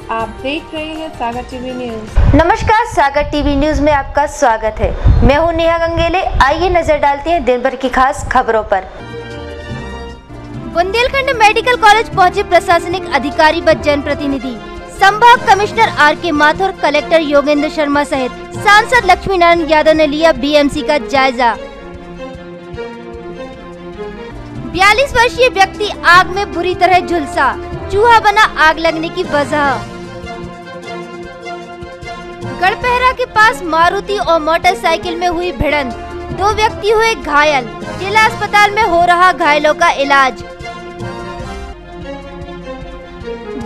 आप देख रहे हैं सागर टीवी न्यूज। नमस्कार, सागर टीवी न्यूज में आपका स्वागत है। मैं हूं नेहा गंगेले। आइए नजर डालते हैं दिन भर की खास खबरों पर। बुंदेलखंड मेडिकल कॉलेज पहुंचे प्रशासनिक अधिकारी व जनप्रतिनिधि। संभाग commissioner R K. Mathur, collector Yogendra Sharma सहित सांसद लक्ष्मी नारायण यादव ने लिया बीएमसी का जायजा। 42 वर्षीय व्यक्ति आग में बुरी तरह झुलसा, चूहा बना आग लगने की वजह। गढ़पहरा के पास मारुति और मोटरसाइकिल में हुई भिड़ंत, 2 व्यक्ति हुए घायल। जिला अस्पताल में हो रहा घायलों का इलाज।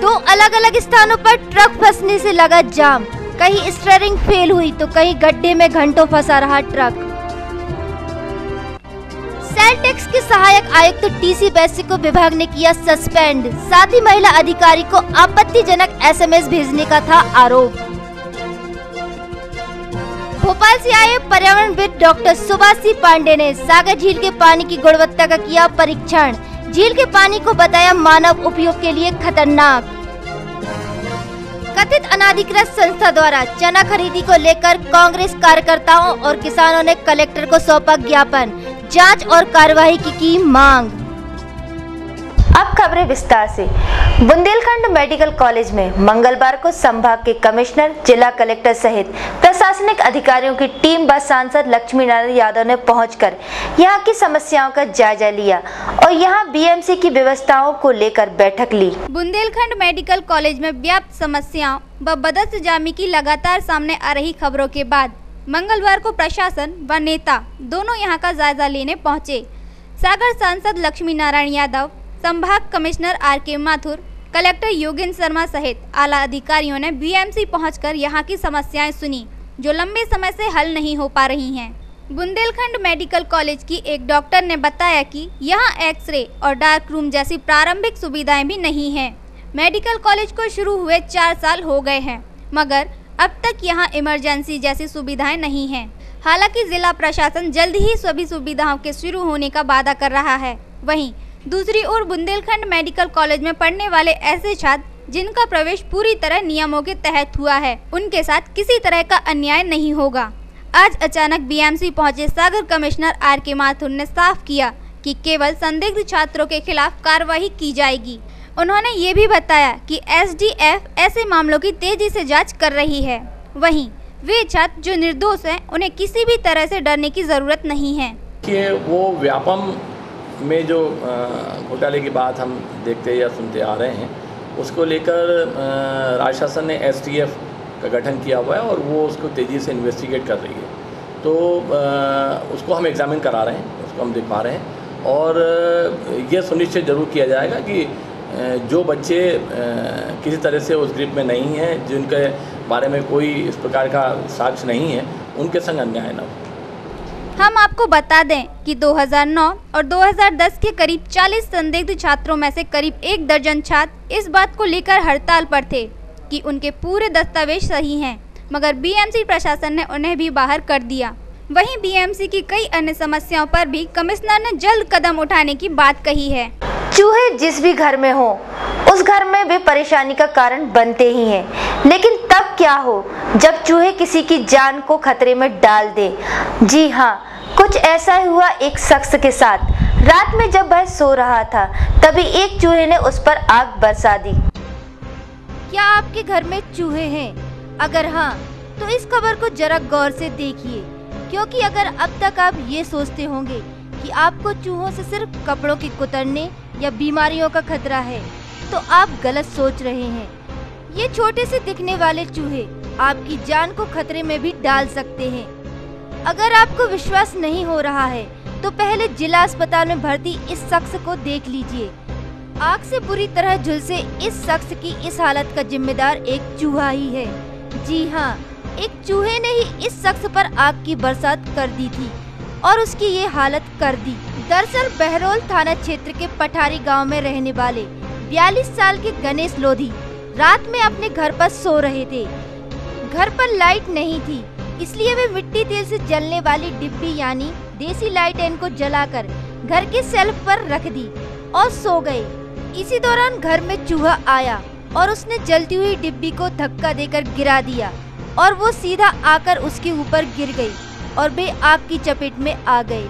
2 अलग अलग स्थानों पर ट्रक फंसने से लगा जाम, कहीं स्टीयरिंग फेल हुई तो कहीं गड्ढे में घंटों फंसा रहा ट्रक। सेल टैक्स के सहायक आयुक्त टीसी वैश्य को विभाग ने किया सस्पेंड, साथ ही महिला अधिकारी को आपत्तिजनक एसएमएस भेजने का था आरोप। भोपाल से आए पर्यावरणविद डॉक्टर सुभाष पांडे ने सागर झील के पानी की गुणवत्ता का किया परीक्षण। झील के पानी को बताया मानव उपयोग के लिए खतरनाक। कथित अनाधिकृत संस्था द्वारा चना खरीदी को लेकर कांग्रेस कार्यकर्ताओं और किसानों ने कलेक्टर को सौंपा ज्ञापन, जांच और कार्रवाई की मांग। अब खबरें विस्तार से। बुंदेलखंड मेडिकल कॉलेज में मंगलवार को संभाग के कमिश्नर, जिला कलेक्टर सहित प्रशासनिक अधिकारियों की टीम व सांसद लक्ष्मी नारायण यादव ने पहुंचकर यहां की समस्याओं का जायजा लिया और यहां बीएमसी की व्यवस्थाओं को लेकर बैठक ली। बुंदेलखंड मेडिकल कॉलेज में व्याप्त समस्याओं व बदस्तजामी की लगातार सामने आ रही खबरों के बाद मंगलवार को प्रशासन व नेता दोनों यहां का जायजा लेने पहुंचे। सागर सांसद लक्ष्मी नारायण यादव, संभाग commissioner R K. Mathur, collector Yogendra Sharma सहित आला अधिकारियों ने बीएमसी पहुंचकर यहां की समस्याएं सुनी, जो लंबे समय से हल नहीं हो पा रही हैं। बुंदेलखंड मेडिकल कॉलेज की एक डॉक्टर ने बताया कि यहां एक्सरे और डार्क रूम जैसी प्रारंभिक सुविधाएं भी नहीं हैं। मेडिकल कॉलेज को शुरू हुए 4 साल हो गए हैं, मगर अब तक यहां इमरजेंसी जैसी सुविधाएं नहीं हैं। हालांकि जिला प्रशासन जल्द ही सभी सुविधाओं के शुरू होने का वादा कर रहा है। वहीं दूसरी ओर बुंदेलखंड मेडिकल कॉलेज में पढ़ने वाले ऐसे छात्र जिनका प्रवेश पूरी तरह नियमों के तहत हुआ है, उनके साथ किसी तरह का अन्याय नहीं होगा। आज अचानक बीएमसी पहुंचे सागर कमिश्नर आर.के. माथुर ने साफ किया कि केवल संदिग्ध छात्रों के खिलाफ कार्रवाई की जाएगी। उन्होंने ये भी बताया कि एसडीएफ ऐसे मामलों की तेजी से जांच कर रही है। वहीं वे छात्र जो निर्दोष हैं, उन्हें किसी भी तरह से डरने की जरूरत नहीं है। कि वो व्यापम में जो घोटाले की बात हम देखते या सुनते आ रहे हैं, उसको लेकर राज्य शासन ने एसटीएफ का गठन किया हुआ है और वो उसको तेज़ी से इन्वेस्टिगेट कर रही है। तो उसको हम एग्जामिन करा रहे हैं, उसको हम दिखा रहे हैं और ये सुनिश्चित जरूर किया जाएगा कि जो बच्चे किसी तरह से उस ग्रुप में नहीं हैं, जिनके बारे में कोई इस प्रकार का साक्ष्य नहीं है, उनके संग अन्याय न हो। हम आपको बता दें कि 2009 और 2010 के करीब 40 संदिग्ध छात्रों में से करीब 1 दर्जन छात्र इस बात को लेकर हड़ताल पर थे कि उनके पूरे दस्तावेज सही हैं, मगर बीएमसी प्रशासन ने उन्हें भी बाहर कर दिया। वहीं बीएमसी की कई अन्य समस्याओं पर भी कमिश्नर ने जल्द कदम उठाने की बात कही है। चूहे जिस भी घर में हो, उस घर में वे परेशानी का कारण बनते ही हैं, लेकिन तब क्या हो जब चूहे किसी की जान को खतरे में डाल दे। जी हाँ, कुछ ऐसा ही हुआ एक शख्स के साथ। रात में जब वह सो रहा था, तभी एक चूहे ने उस पर आग बरसा दी। क्या आपके घर में चूहे हैं? अगर हाँ, तो इस खबर को जरा गौर से देखिए, क्योंकि अगर अब तक आप ये सोचते होंगे कि आपको चूहों से सिर्फ कपड़ों के कुतरने या बीमारियों का खतरा है, तो आप गलत सोच रहे हैं। ये छोटे से दिखने वाले चूहे आपकी जान को खतरे में भी डाल सकते हैं। अगर आपको विश्वास नहीं हो रहा है, तो पहले जिला अस्पताल में भर्ती इस शख्स को देख लीजिए। आग से बुरी तरह झुलसे इस शख्स की इस हालत का जिम्मेदार एक चूहा ही है। जी हाँ, एक चूहे ने ही इस शख्स पर आग की बरसात कर दी थी और उसकी ये हालत कर दी। दरअसल बहरोल थाना क्षेत्र के पठारी गांव में रहने वाले 42 साल के गणेश लोधी रात में अपने घर पर सो रहे थे। घर पर लाइट नहीं थी, इसलिए वे मिट्टी तेल से जलने वाली डिब्बी यानी देसी लालटेन को जलाकर घर के शेल्फ पर रख दी और सो गए। इसी दौरान घर में चूहा आया और उसने जलती हुई डिब्बी को धक्का देकर गिरा दिया और वो सीधा आकर उसके ऊपर गिर गई और वे आग की चपेट में आ गए।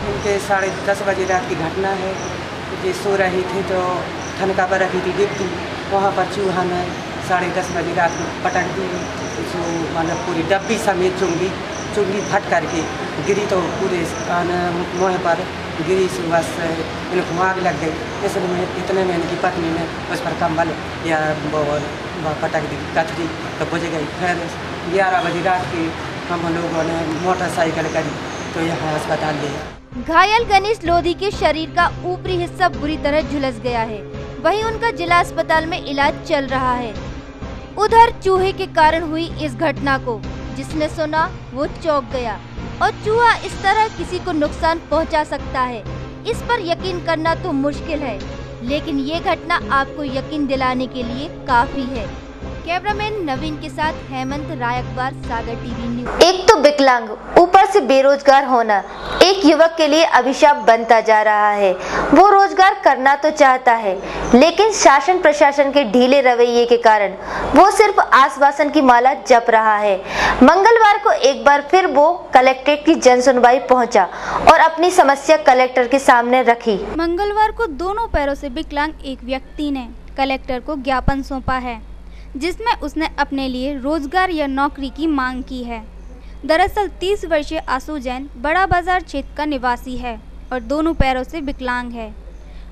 उनके 10:30 बजे रात की घटना है। ये सो रही थी तो ठनका पर रखी थी डिब्बी, वहाँ पर चूहा ने 10:30 बजे रात को पटक दी। जो मतलब पूरी डब्बी समेत चुंगी फट करके गिरी तो पूरे मुँह पर गिरी। सुबह से इनको आग लग गई। इसलिए इतने में इनकी पत्नी ने उस पर कंबल या पटक दी कचरी तो बुझ गई। फिर 11 बजे रात की हम लोगों ने मोटरसाइकिल करी तो यहाँ अस्पताल लिया। घायल गणेश लोधी के शरीर का ऊपरी हिस्सा बुरी तरह झुलस गया है, वहीं उनका जिला अस्पताल में इलाज चल रहा है। उधर चूहे के कारण हुई इस घटना को जिसने सुना वो चौंक गया और चूहा इस तरह किसी को नुकसान पहुंचा सकता है, इस पर यकीन करना तो मुश्किल है, लेकिन ये घटना आपको यकीन दिलाने के लिए काफी है। कैमरामैन नवीन के साथ हेमंत रायकवार, सागर टीवी न्यूज। एक तो विकलांग, ऊपर से बेरोजगार होना एक युवक के लिए अभिशाप बनता जा रहा है। वो रोजगार करना तो चाहता है, लेकिन शासन प्रशासन के ढीले रवैये के कारण वो सिर्फ आश्वासन की माला जप रहा है। मंगलवार को एक बार फिर वो कलेक्ट्रेट की जनसुनवाई पहुंचा और अपनी समस्या कलेक्टर के सामने रखी। मंगलवार को दोनों पैरों से विकलांग एक व्यक्ति ने कलेक्टर को ज्ञापन सौंपा है, जिसमें उसने अपने लिए रोजगार या नौकरी की मांग की है। दरअसल 30 वर्षीय आशु जैन बड़ा बाजार क्षेत्र का निवासी है और दोनों पैरों से विकलांग है।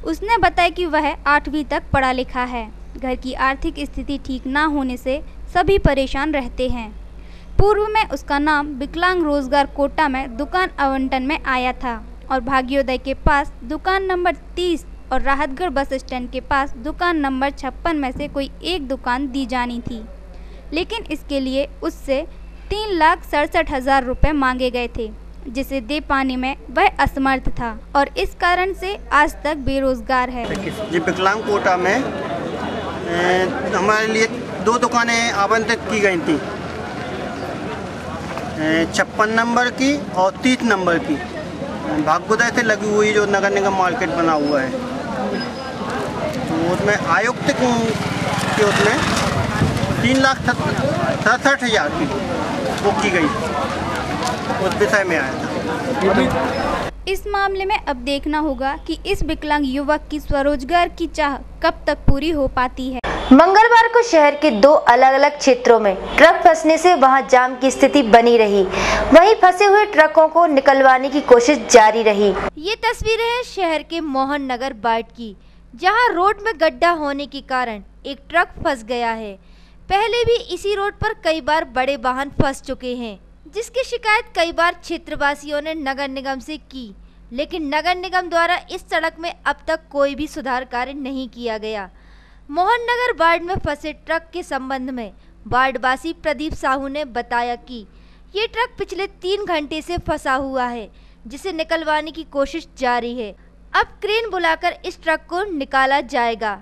उसने बताया कि वह 8वीं तक पढ़ा लिखा है। घर की आर्थिक स्थिति ठीक ना होने से सभी परेशान रहते हैं। पूर्व में उसका नाम विकलांग रोजगार कोटा में दुकान आवंटन में आया था और भाग्योदय के पास दुकान नंबर 30 और राहतगढ़ बस स्टैंड के पास दुकान नंबर 56 में से कोई एक दुकान दी जानी थी, लेकिन इसके लिए उससे 3,67,000 रुपये मांगे गए थे, जिसे दे पाने में वह असमर्थ था और इस कारण से आज तक बेरोजगार है। जी विकलांग कोटा में हमारे लिए 2 दुकानें आवंटित की गई थी, 56 नंबर की और 30 नंबर की। भाग्योदय से लगी हुई जो नगर निगम मार्केट बना हुआ है, तो उसमें आयुक्त की उसमें 3,67,000 की बुक की गई, उस विषय में आया था। इस मामले में अब देखना होगा कि इस विकलांग युवक की स्वरोजगार की चाह कब तक पूरी हो पाती है। मंगलवार को शहर के 2 अलग-अलग क्षेत्रों में ट्रक फंसने से वहां जाम की स्थिति बनी रही। वहीं फंसे हुए ट्रकों को निकलवाने की कोशिश जारी रही। ये तस्वीरें हैं शहर के मोहन नगर वार्ड की, जहां रोड में गड्ढा होने के कारण एक ट्रक फंस गया है। पहले भी इसी रोड पर कई बार बड़े वाहन फंस चुके हैं, जिसकी शिकायत कई बार क्षेत्रवासियों ने नगर निगम से की, लेकिन नगर निगम द्वारा इस सड़क में अब तक कोई भी सुधार कार्य नहीं किया गया। मोहन नगर वार्ड में फंसे ट्रक के संबंध में वार्डवासी प्रदीप साहू ने बताया कि ये ट्रक पिछले 3 घंटे से फंसा हुआ है, जिसे निकलवाने की कोशिश जारी है। अब क्रेन बुलाकर इस ट्रक को निकाला जाएगा।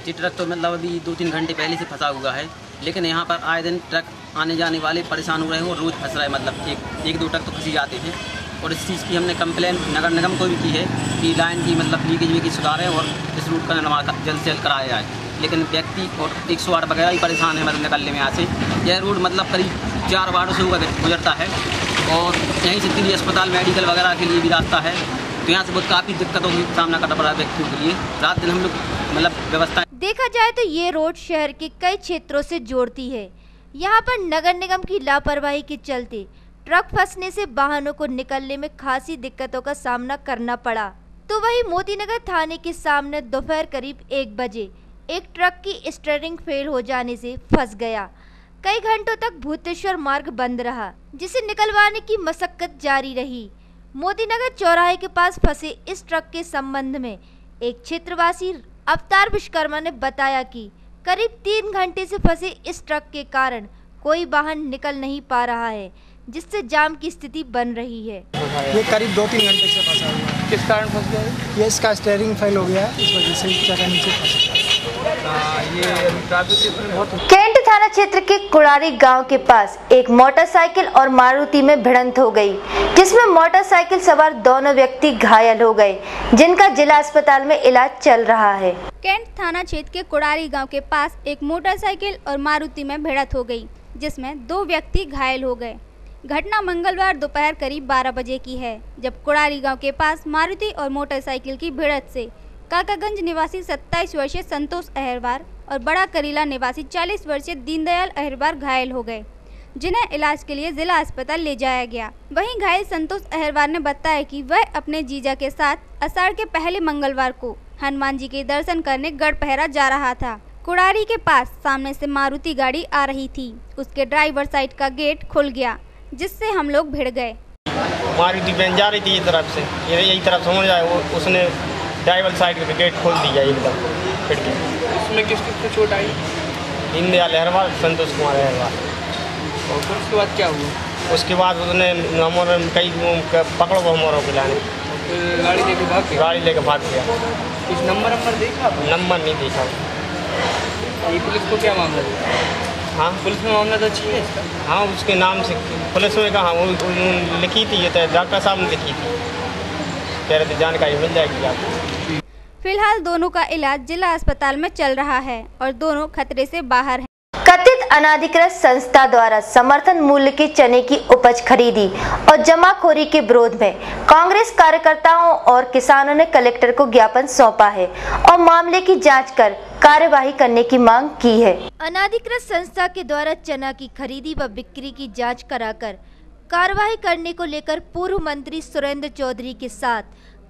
जी ट्रक तो मतलब अभी 2-3 घंटे पहले से फंसा हुआ है, लेकिन यहाँ पर आए दिन ट्रक आने जाने वाले परेशान हो रहे हैं और रोज़ फंस रहा है। मतलब एक 2 ट्रक तो फंसी जाते हैं और इस चीज़ की हमने कंप्लेन नगर निगम को भी की है कि लाइन की मतलब लीकेज की सुधार है और इस रूट का निर्माण जल्द से जल्द कराया जाए। लेकिन व्यक्ति और 108 वगैरह ही परेशान है मतलब निकलने में यहाँ से। यह रोड मतलब करीब 4 वार्डों से होकर गुजरता है और यहीं से दिल्ली अस्पताल मेडिकल वगैरह के लिए भी रास्ता है, तो यहाँ से बहुत काफ़ी दिक्कतों का सामना करना पड़ा व्यक्तियों के लिए। रात दिन हम लोग मतलब व्यवस्था देखा जाए तो ये रोड शहर के कई क्षेत्रों से जोड़ती है। यहाँ पर नगर निगम की लापरवाही के चलते ट्रक फंसने से वाहनों को निकलने में खासी दिक्कतों का सामना करना पड़ा। तो वही मोतीनगर थाने के सामने दोपहर करीब 1 बजे एक ट्रक की स्टीयरिंग फेल हो जाने से फंस गया। कई घंटों तक भूतेश्वर मार्ग बंद रहा, जिसे निकलवाने की मशक्कत जारी रही। मोतीनगर चौराहे के पास फंसे इस ट्रक के संबंध में एक क्षेत्रवासी अवतार विश्वकर्मा ने बताया कि करीब 3 घंटे से फंसे इस ट्रक के कारण कोई वाहन निकल नहीं पा रहा है, जिससे जाम की स्थिति बन रही है। ये करीब 2-3 घंटे से फंसा हुआ है। किस कारण फंस गया है? ये इसका स्टीयरिंग फेल हो गया है, इस वजह से जगह नीचे फंसा। ये ट्रैफिक बहुत कैंट थाना क्षेत्र के कुड़ारी गांव के पास एक मोटरसाइकिल और मारुति में भिड़ंत हो गई, जिसमें मोटरसाइकिल सवार दोनों व्यक्ति घायल हो गए, जिनका जिला अस्पताल में इलाज चल रहा है। कैंट थाना क्षेत्र के कुड़ारी गांव के पास एक मोटरसाइकिल और मारुति में भिड़ंत हो गई, जिसमें 2 व्यक्ति घायल हो गए। घटना मंगलवार दोपहर करीब 12 बजे की है, जब कुड़ारी गांव के पास मारुति और मोटरसाइकिल की भिड़ंत से काकागंज निवासी 27 वर्षीय संतोष अहिरवार और बड़ा करीला निवासी 40 वर्षीय दीनदयाल अहिरवार घायल हो गए, जिन्हें इलाज के लिए जिला अस्पताल ले जाया गया। वहीं घायल संतोष अहिरवार ने बताया कि वह अपने जीजा के साथ आषाढ़ के पहले मंगलवार को हनुमान जी के दर्शन करने गढ़पहरा जा रहा था। कुड़ारी के पास सामने से मारुति गाड़ी आ रही थी। उसके ड्राइवर साइड का गेट खुल गया, जिससे हम लोग भिड़ गए। मारुति वैन जा रही थी ये तरफ से, यही तरफ समझ जाए, उसने ड्राइवर साइड का गेट खोल दिया एकदम खिड़की। उसमें किसको चोट आई? दीनदयाल अहिरवार, संतोष कुमार अहिरवार। और फिर उसके बाद क्या हुआ? उसके बाद उसने हमारे कई पकड़ो हमारों को लाने, गाड़ी लेके भाग गया। गाड़ी लेके भाग गया। कुछ नंबर देखा? नंबर नहीं देखा। ये पुलिस को क्या मामला था? हाँ, पुलिस में मामला दर्ज है इसका? हाँ, उसके नाम से पुलिस में कहा वो लिखी थी, ये तो डॉक्टर साहब ने लिखी थी, कह रहे थे जानकारी मिल जाएगी आपको। फिलहाल दोनों का इलाज जिला अस्पताल में चल रहा है और दोनों खतरे से बाहर हैं। कथित अनाधिकृत संस्था द्वारा समर्थन मूल्य के चने की उपज खरीदी और जमाखोरी के विरोध में कांग्रेस कार्यकर्ताओं और किसानों ने कलेक्टर को ज्ञापन सौंपा है और मामले की जांच कर कार्यवाही करने की मांग की है। अनाधिकृत संस्था के द्वारा चना की खरीदी व बिक्री की जांच कराकर कार्यवाही करने को लेकर पूर्व मंत्री सुरेंद्र चौधरी के साथ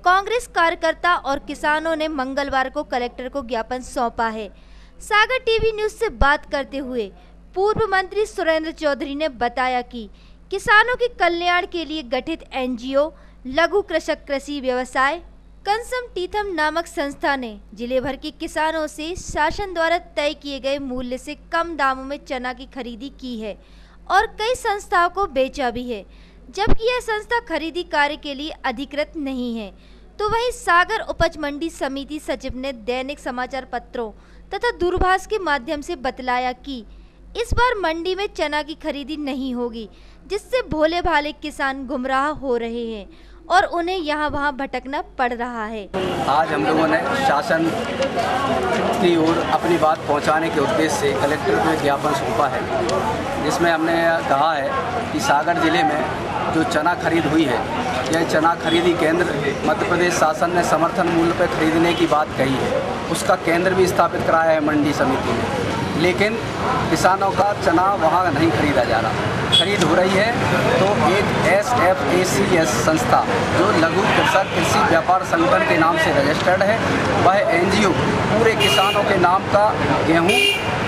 कांग्रेस कार्यकर्ता और किसानों ने मंगलवार को कलेक्टर को ज्ञापन सौंपा है। सागर टीवी न्यूज से बात करते हुए पूर्व मंत्री सुरेंद्र चौधरी ने बताया कि किसानों के कल्याण के लिए गठित एनजीओ लघु कृषक कृषि व्यवसाय कंसम टीथम नामक संस्था ने जिले भर के किसानों से शासन द्वारा तय किए गए मूल्य से कम दामों में चना की खरीदी की है और कई संस्थाओं को बेचा भी है, जबकि यह संस्था खरीदी कार्य के लिए अधिकृत नहीं है। तो वहीं सागर उपज मंडी समिति सचिव ने दैनिक समाचार पत्रों तथा दूरभाष के माध्यम से बतलाया कि इस बार मंडी में चना की खरीदी नहीं होगी, जिससे भोले भाले किसान गुमराह हो रहे हैं और उन्हें यहाँ वहाँ भटकना पड़ रहा है। आज हम लोगों ने शासन की ओर अपनी बात पहुंचाने के उद्देश्य से कलेक्टर को ज्ञापन सौंपा है, जिसमें हमने कहा है कि सागर जिले में जो चना खरीद हुई है, यह चना खरीदी केंद्र मध्य प्रदेश शासन ने समर्थन मूल्य पर खरीदने की बात कही है। उसका केंद्र भी स्थापित कराया है मंडी समिति ने, लेकिन किसानों का चना वहाँ नहीं खरीदा जा रहा। खरीद हो रही है तो एक SFACS संस्था जो लघु कृषक कृषि व्यापार संगठन के नाम से रजिस्टर्ड है, वह एनजीओ पूरे किसानों के नाम का गेहूँ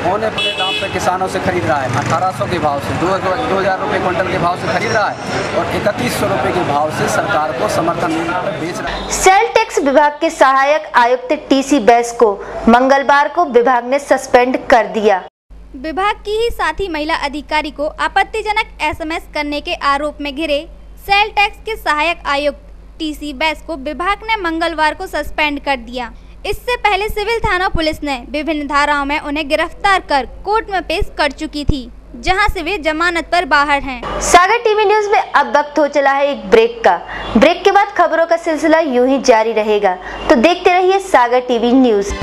औने पौने दाम पर किसानों से खरीद रहा है। 1800 के भाव से 2000 रुपये क्विंटल के भाव से खरीद रहा है और 3100 रुपये के भाव से सरकार को समर्थन मूल्य पर बेच रहा है। सेल टैक्स विभाग के सहायक आयुक्त TC बैस को मंगलवार को विभाग ने सस्पेंड कर दिया। विभाग की ही साथी महिला अधिकारी को आपत्तिजनक SMS करने के आरोप में घिरे सेल टैक्स के सहायक आयुक्त TC बैस को विभाग ने मंगलवार को सस्पेंड कर दिया। इससे पहले सिविल थाना पुलिस ने विभिन्न धाराओं में उन्हें गिरफ्तार कर कोर्ट में पेश कर चुकी थी, जहां से वे जमानत पर बाहर हैं। सागर टीवी न्यूज में अब वक्त हो चला है एक ब्रेक का। ब्रेक के बाद खबरों का सिलसिला यूं ही जारी रहेगा, तो देखते रहिए Sagar TV news.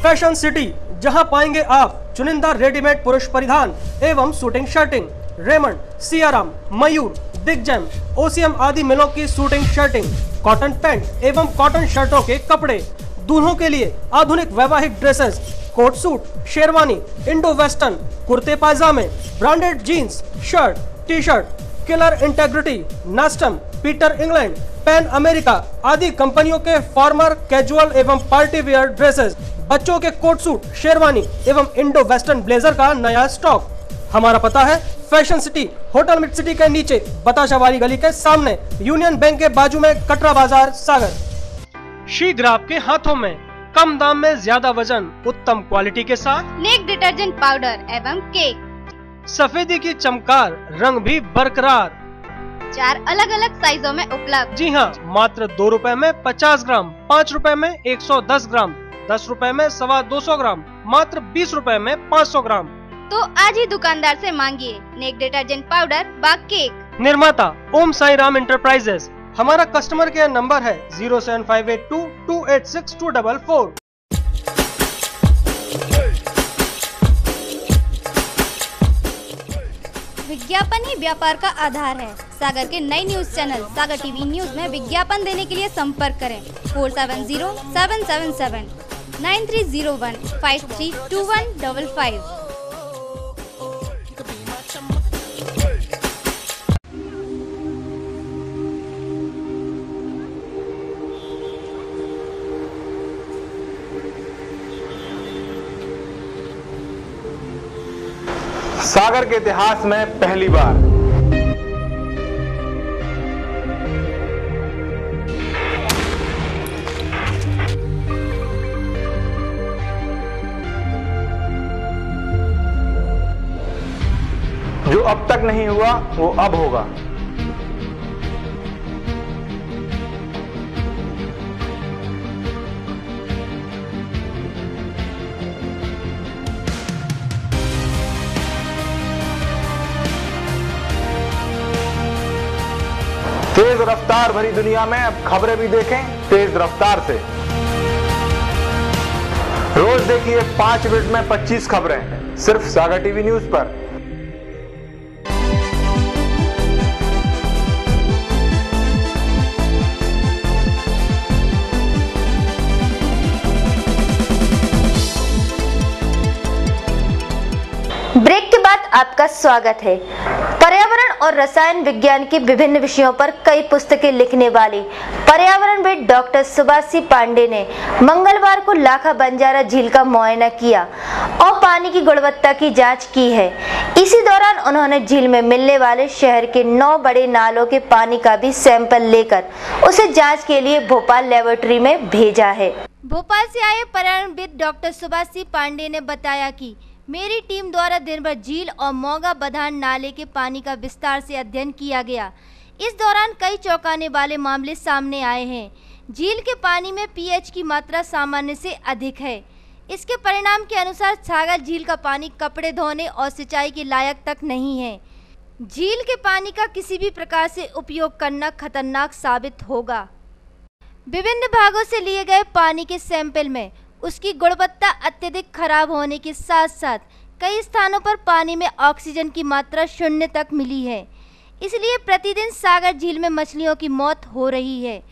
Fashion city, जहां पाएंगे आप चुनिंदा रेडीमेड पुरुष परिधान एवं suiting shirting, Raymond, Siyaram, Mayur, Digjam, OCM आदि मिलों की शूटिंग शर्टिंग, कॉटन पैंट एवं कॉटन शर्टों के कपड़े, दूल्हों के लिए आधुनिक वैवाहिक dresses, coat suit, sherwani, Indo western, कुर्ते पायजामे, branded jeans, shirt, T shirt, Killer integrity, नास्टम, पीटर इंग्लैंड, पैन अमेरिका आदि कंपनियों के फॉर्मल, कैजुअल एवं पार्टी वेयर ड्रेसेस, बच्चों के कोट सूट, शेरवानी एवं इंडो वेस्टर्न ब्लेजर का नया स्टॉक। हमारा पता है fashion city, hotel mid city के नीचे, बताशा वाली गली के सामने, यूनियन बैंक के बाजू में, कटरा बाजार, सागर। शीघ्र आपके हाथों में, कम दाम में ज्यादा वजन, उत्तम क्वालिटी के साथ नेक डिटर्जेंट पाउडर एवं केक। सफेदी की चमकार, रंग भी बरकरार। 4 अलग अलग साइजों में उपलब्ध। जी हाँ, मात्र 2 रुपए में 50 ग्राम, 5 रुपए में 110 ग्राम, 10 रुपए में 250 ग्राम, मात्र 20 रुपए में 500 ग्राम। तो आज ही दुकानदार से मांगिए नेक डिटर्जेंट पाउडर बाग केक। निर्माता ओम साई राम इंटरप्राइजेस। हमारा कस्टमर केयर नंबर है 07582286244। विज्ञापन ही व्यापार का आधार है। सागर के नई न्यूज चैनल सागर टीवी न्यूज में विज्ञापन देने के लिए संपर्क करें 4707779301532155। सागर के इतिहास में पहली बार जो अब तक नहीं हुआ वो अब होगा। तेज रफ्तार भरी दुनिया में अब खबरें भी देखें तेज रफ्तार से। रोज देखिए 5 मिनट में 25 खबरें सिर्फ सागर टीवी न्यूज पर। ब्रेक के बाद आपका स्वागत है। पर्यावरण और रसायन विज्ञान के विभिन्न विषयों पर कई पुस्तकें लिखने वाली पर्यावरणविद डॉक्टर सुभाषी पांडे ने मंगलवार को लाखा बंजारा झील का मुआयना किया और पानी की गुणवत्ता की जांच की है। इसी दौरान उन्होंने झील में मिलने वाले शहर के 9 बड़े नालों के पानी का भी सैंपल लेकर उसे जांच के लिए भोपाल लेबोरेटरी में भेजा है। भोपाल से आए पर्यावरणविद डॉक्टर सुभाषी पांडे ने बताया कि मेरी टीम द्वारा दिन भर झील और मौगा बधान नाले के पानी का विस्तार से अध्ययन किया गया। इस दौरान कई चौंकाने वाले मामले सामने आए हैं। झील के पानी में पीएच की मात्रा सामान्य से अधिक है। इसके परिणाम के अनुसार सागर झील का पानी कपड़े धोने और सिंचाई के लायक तक नहीं है। झील के पानी का किसी भी प्रकार से उपयोग करना खतरनाक साबित होगा। विभिन्न भागों से लिए गए पानी के सैंपल में उसकी गुणवत्ता अत्यधिक खराब होने के साथ साथ कई स्थानों पर पानी में ऑक्सीजन की मात्रा 0 तक मिली है। इसलिए प्रतिदिन सागर झील में मछलियों की मौत हो रही है।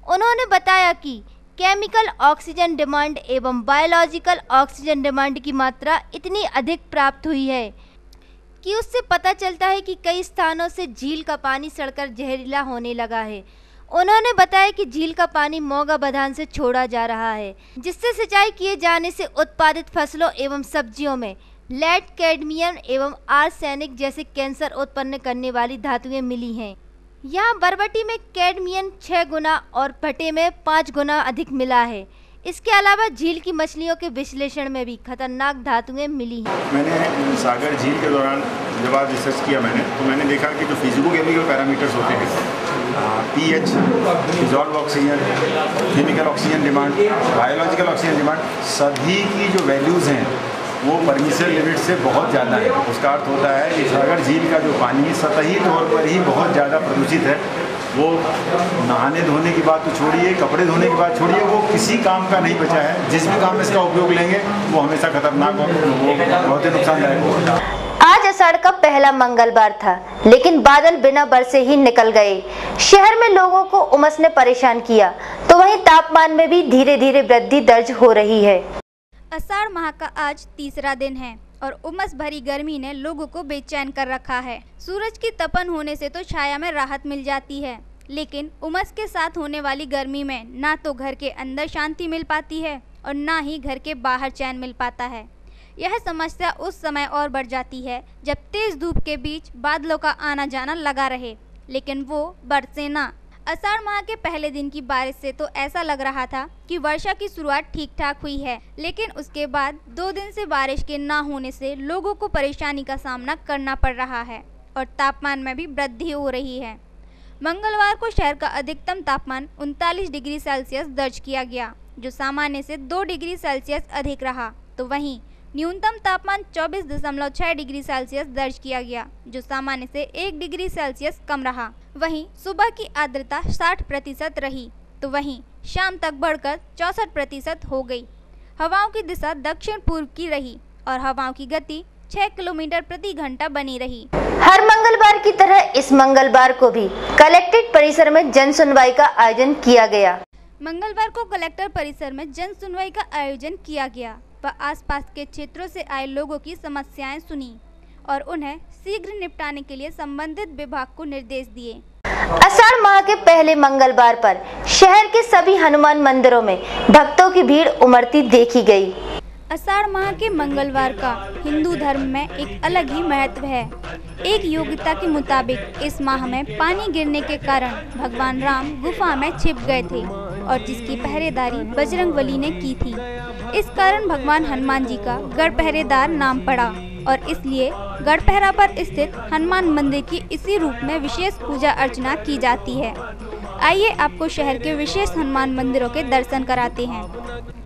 उन्होंने बताया कि केमिकल ऑक्सीजन डिमांड एवं बायोलॉजिकल ऑक्सीजन डिमांड की मात्रा इतनी अधिक प्राप्त हुई है कि उससे पता चलता है कि कई स्थानों से झील का पानी सड़कर जहरीला होने लगा है। उन्होंने बताया कि झील का पानी मौगा बधान से छोड़ा जा रहा है, जिससे सिंचाई किए जाने से उत्पादित फसलों एवं सब्जियों में लेड, कैडमियम एवं आर्सेनिक जैसे कैंसर उत्पन्न करने वाली धातुएं मिली हैं। यहाँ बरबटी में कैडमियम 6 गुना और भटे में 5 गुना अधिक मिला है। इसके अलावा झील की मछलियों के विश्लेषण में भी खतरनाक धातुएं मिली हैं। मैंने सागर झील के दौरान जब आज रिसर्च किया तो मैंने देखा कि जो फिजिको-केमिकल पैरामीटर्स होते हैं, pH, dissolve oxygen, chemical oxygen demand, biological oxygen demand, सभी की जो वैल्यूज़ हैं वो परमिशन लिमिट से बहुत ज़्यादा है। उसका अर्थ होता है कि सागर झील का जो पानी सतही तौर पर ही बहुत ज़्यादा प्रदूषित है। वो नहाने धोने की बात तो छोड़िए, कपड़े धोने की बात छोड़िए, वो किसी काम का नहीं बचा है। जिस भी काम में इसका उपयोग लेंगे वो हमेशा खतरनाक और बहुत ही नुकसानदायक होगा। आज आषाढ़ का पहला मंगलवार था, लेकिन बादल बिना बरसे ही निकल गए। शहर में लोगों को उमस ने परेशान किया, तो वहीं तापमान में भी धीरे धीरे वृद्धि दर्ज हो रही है। आषाढ़ माह का आज तीसरा दिन है और उमस भरी गर्मी ने लोगों को बेचैन कर रखा है। सूरज की तपन होने से तो छाया में राहत मिल जाती है, लेकिन उमस के साथ होने वाली गर्मी में ना तो घर के अंदर शांति मिल पाती है और ना ही घर के बाहर चैन मिल पाता है। यह समस्या उस समय और बढ़ जाती है जब तेज धूप के बीच बादलों का आना जाना लगा रहे, लेकिन वो बरसे ना। आषाढ़ माह के पहले दिन की बारिश से तो ऐसा लग रहा था कि वर्षा की शुरुआत ठीक ठाक हुई है, लेकिन उसके बाद 2 दिन से बारिश के ना होने से लोगों को परेशानी का सामना करना पड़ रहा है और तापमान में भी वृद्धि हो रही है। मंगलवार को शहर का अधिकतम तापमान 39 डिग्री सेल्सियस दर्ज किया गया, जो सामान्य से 2 डिग्री सेल्सियस अधिक रहा। तो वहीं न्यूनतम तापमान 24.6 डिग्री सेल्सियस दर्ज किया गया, जो सामान्य से 1 डिग्री सेल्सियस कम रहा। वहीं सुबह की आर्द्रता 60% रही, तो वहीं शाम तक बढ़कर 64% हो गई। हवाओं की दिशा दक्षिण पूर्व की रही और हवाओं की गति 6 किलोमीटर प्रति घंटा बनी रही। हर मंगलवार की तरह इस मंगलवार को भी कलेक्ट्रेट परिसर में जन सुनवाई का आयोजन किया गया। मंगलवार को कलेक्टर परिसर में जन सुनवाई का आयोजन किया गया व आसपास के क्षेत्रों से आए लोगों की समस्याएं सुनी और उन्हें शीघ्र निपटाने के लिए संबंधित विभाग को निर्देश दिए। आषाढ़ माह के पहले मंगलवार पर शहर के सभी हनुमान मंदिरों में भक्तों की भीड़ उमड़ती देखी गई। आषाढ़ माह के मंगलवार का हिंदू धर्म में एक अलग ही महत्व है। एक योग्यता के मुताबिक इस माह में पानी गिरने के कारण भगवान राम गुफा में छिप गए थे और जिसकी पहरेदारी बजरंगबली ने की थी। इस कारण भगवान हनुमान जी का गढ़ पहरेदार नाम पड़ा और इसलिए गढ़पहरा पर स्थित हनुमान मंदिर की इसी रूप में विशेष पूजा अर्चना की जाती है। आइए आपको शहर के विशेष हनुमान मंदिरों के दर्शन कराते हैं।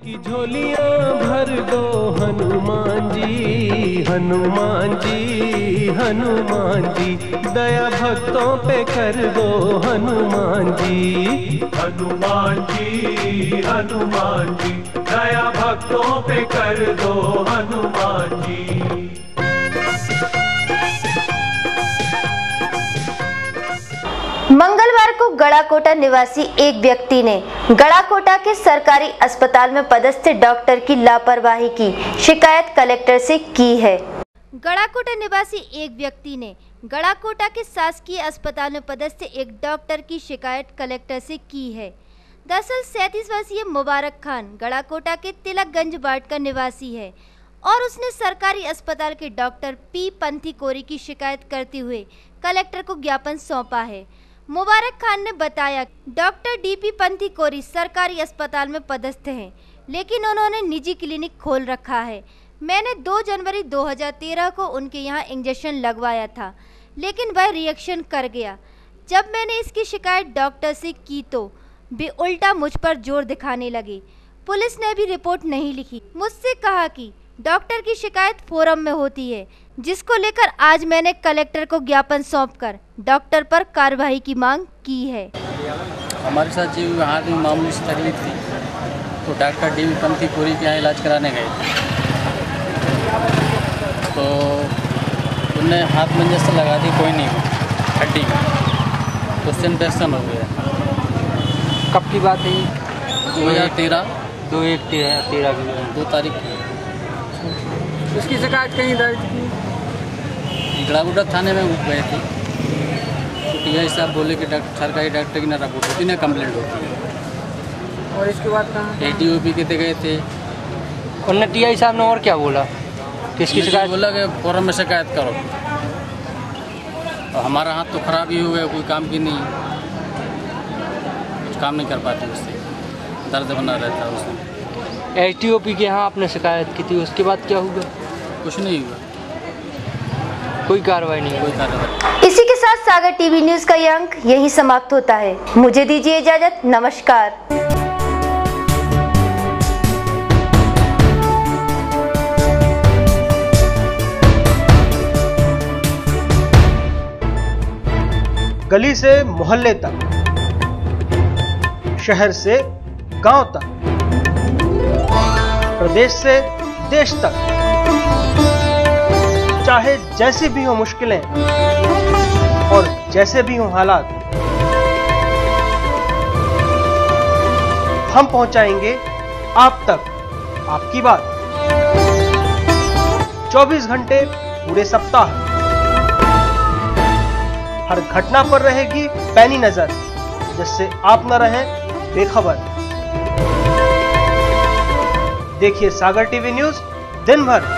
झोलियां भर दो हनुमान जी, हनुमान जी, हनुमान जी, दया भक्तों पे कर दो हनुमान जी, हनुमान जी, हनुमान जी, दया भक्तों पे कर दो हनुमान जी। मंगलवार को गड़ाकोटा निवासी एक व्यक्ति ने गड़ाकोटा के सरकारी अस्पताल में पदस्थ डॉक्टर की लापरवाही की शिकायत कलेक्टर से की है। गड़ाकोटा निवासी एक व्यक्ति ने गड़ाकोटा के शासकीय अस्पताल में पदस्थ एक डॉक्टर की शिकायत कलेक्टर से की है। दरअसल 37 वर्षीय मुबारक खान गड़ाकोटा के तिलकगंज वार्ड का निवासी है और उसने सरकारी अस्पताल के डॉक्टर पी पंथी कोरी की शिकायत करते हुए कलेक्टर को ज्ञापन सौंपा है। मुबारक खान ने बताया डॉक्टर डीपी पंथी कोरी सरकारी अस्पताल में पदस्थ हैं, लेकिन उन्होंने निजी क्लिनिक खोल रखा है। मैंने 2 जनवरी 2013 को उनके यहाँ इंजेक्शन लगवाया था, लेकिन वह रिएक्शन कर गया। जब मैंने इसकी शिकायत डॉक्टर से की तो वे उल्टा मुझ पर जोर दिखाने लगे। पुलिस ने भी रिपोर्ट नहीं लिखी। मुझसे कहा कि डॉक्टर की शिकायत फोरम में होती है, जिसको लेकर आज मैंने कलेक्टर को ज्ञापन सौंपकर डॉक्टर पर कार्रवाई की मांग की है। हमारे साथ जो हाथ में मामूली सी तकलीफ थी तो डॉक्टर डीपी पंथी कोरी के यहाँ इलाज कराने गए थे, तो उनने हाथ में इंजेक्शन लगा दी, कोई नहीं हड्डी में, तो उससे इन्फेक्शन हो गया। कब की बात है? 2013 2 तारीख की। उसकी शिकायत कहीं दर्ज की? गड़ाकोटा थाने में गए थे, तो टीआई साहब बोले कि सरकारी डॉक्टर की ना रिपोर्ट होती ना कंप्लेंट होती है। और इसके बाद कहाँ? ADOP के गए थे। उन्होंने टीआई साहब ने और क्या बोला? किसकी शिकायत? बोला कि फोरम में शिकायत करो। और हमारा हाथ तो खराब ही हो गया, कोई काम की नहीं, कुछ काम नहीं कर पाते, उससे दर्द बना रहता है उसमें। ADOP के यहाँ आपने शिकायत की थी, उसके बाद क्या हुआ? कुछ नहीं हुआ, कोई कार्रवाई नहीं, कोई कार्रवाई। इसी के साथ सागर टीवी न्यूज का ये अंक यही समाप्त होता है। मुझे दीजिए इजाजत, नमस्कार। गली से मोहल्ले तक, शहर से गांव तक, प्रदेश से देश तक, चाहे जैसी भी हो मुश्किलें और जैसे भी हो हालात, हम पहुंचाएंगे आप तक आपकी बात। 24 घंटे पूरे सप्ताह, हर घटना पर रहेगी पैनी नजर, जिससे आप न रहें बेखबर। देखिए सागर टीवी न्यूज दिन भर।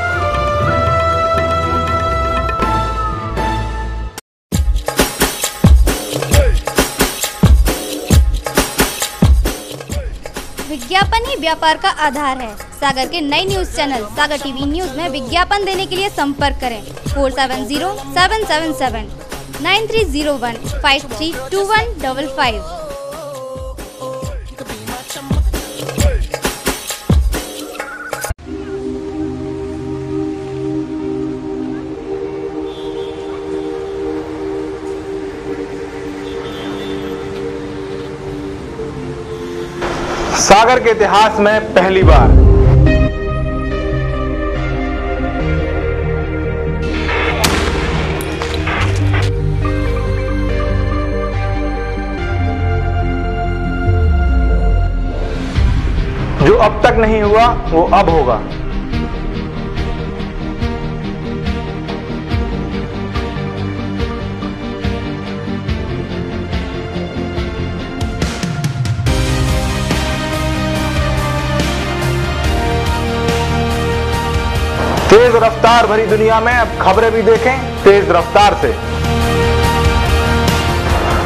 विज्ञापन ही व्यापार का आधार है। सागर के नई न्यूज चैनल सागर टीवी न्यूज में विज्ञापन देने के लिए संपर्क करें 4707779301532155। सागर के इतिहास में पहली बार जो अब तक नहीं हुआ वो अब होगा। तेज रफ्तार भरी दुनिया में अब खबरें भी देखें तेज रफ्तार से।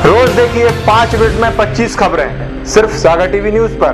रोज देखिए 5 मिनट में 25 खबरें सिर्फ सागर टीवी न्यूज पर।